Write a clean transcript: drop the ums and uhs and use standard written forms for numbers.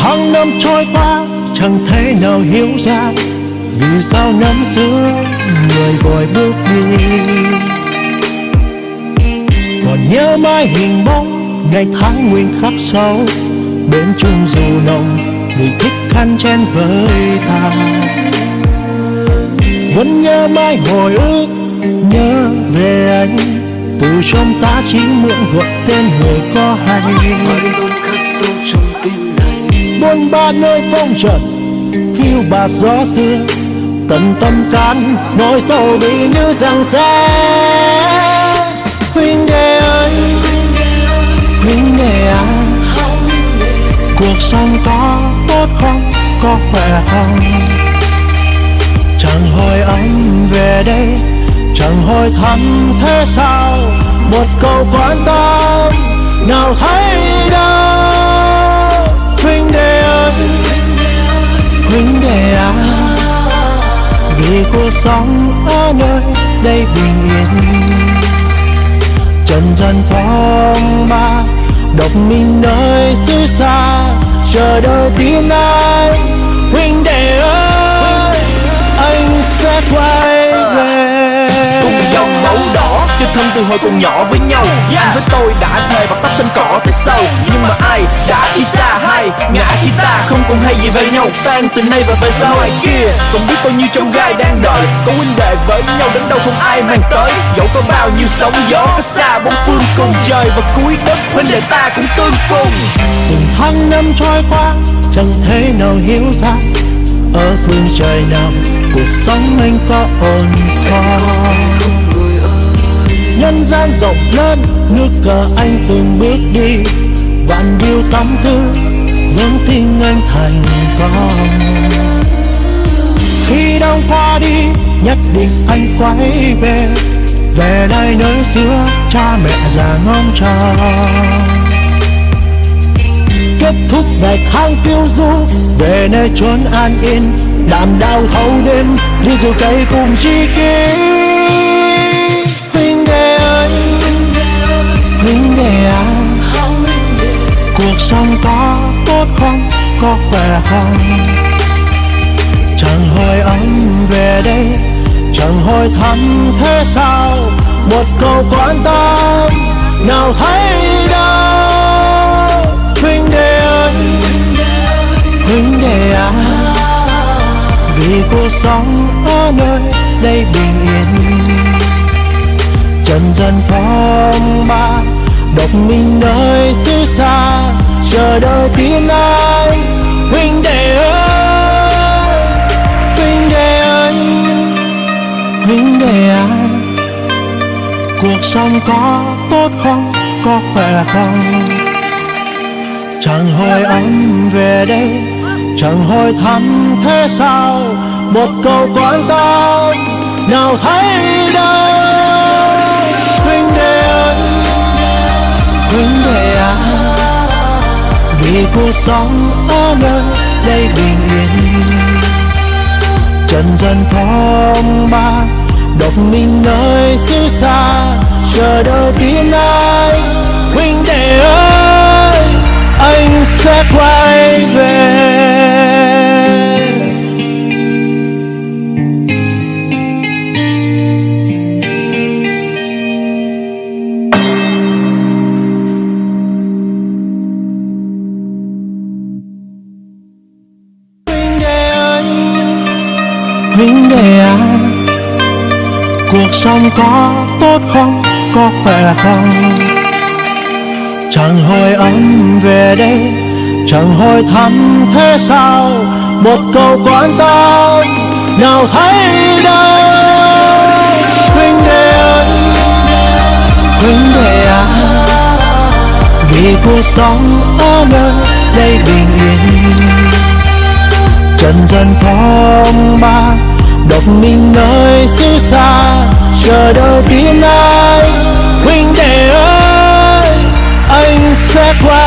tháng năm trôi qua chẳng thể nào hiểu ra vì sao năm xưa người vội bước đi. Còn nhớ mãi hình bóng ngày tháng nguyên khắc sâu, bên chung dù nồng người thích khăn chen với ta. Vẫn nhớ mãi hồi ức, nhớ về anh, từ trong ta chỉ mượn gọi tên người có hay. Luôn khắc sâu trong tim này, buồn ba nơi phong trần phiêu bạt gió xưa, tận tâm can nỗi sầu bị như rằng xe. Huynh đệ ơi, huynh đệ à, cuộc sống có tốt không, có khỏe không? Chẳng hỏi anh về đây, chẳng hỏi thăm thế sao, một câu quan tâm nào thấy đâu. Huynh đệ ơi, huynh đệ à, vì cuộc sống ở nơi đây bình yên. Trần gian phong ba, độc mình nơi xứ xa, chờ đợi tin anh. Huynh đệ ơi, anh sẽ quay về. Cùng dòng màu đỏ chân thân từ hồi còn nhỏ với nhau. Anh với tôi đã thề bạc tóc xanh cỏ tới sau, nhưng mà ai đã đi xa hay ngã khi ta không còn hay gì về nhau. Tan từ nay và về sau ngoài kia còn biết bao nhiêu trong gai đang đợi. Có huynh đệ với nhau đến đâu không ai mang tới, dẫu có bao nhiêu sóng gió có xa bốn phương cùng trời và cuối đất, huynh đệ ta cũng tương phùng. Từng tháng năm trôi qua chẳng thể nào hiểu ra, ở phương trời nào cuộc sống anh có ổn không? Nhân gian rộng lớn, nước cờ anh từng bước đi, vạn điều tâm tư vẫn tin anh thành công. Khi đông qua đi nhất định anh quay về, về đây nơi xưa cha mẹ già ngóng trông. Kết thúc ngày tháng phiêu du, về nơi chốn an yên, đàn đau thâu đêm đi dù cây cùng chi kỷ. Huynh đệ ơi, huynh đệ à, cuộc sống có tốt không, có khỏe không? Chẳng hỏi anh về đây, chẳng hỏi thăm thế sao, một câu quan tâm nào thấy đâu. Huynh đệ ơi, huynh đệ à, vì cuộc sống ở nơi đây bình yên. Trần gian phong ba, độc mình nơi xứ xa, chờ đợi tin anh. Huynh đệ ơi, huynh đệ ơi, huynh đệ à, cuộc sống có tốt không, có khỏe không? Chẳng hỏi anh về đây, chẳng hỏi thăm thế sao, một câu quan tâm nào thấy đâu. Huynh đệ ơi, huynh đệ à, vì cuộc sống ở nơi đây bình yên. Trần gian phong ba, độc mình nơi xứ xa, chờ đợi tin anh. Huynh đệ ơi, anh sẽ quay về. Huynh đệ à, cuộc sống có tốt không, có khỏe không? Chẳng hỏi anh về đây, chẳng hỏi thăm thế sao, một câu quan tâm nào thấy đâu. Huynh đệ ơi, huynh đệ à, vì cuộc sống ở nơi đây bình yên. Trần gian phong ba, độc mình nơi xứ xa, chờ đợi tin anh. Huynh đệ ơi, anh sẽ quay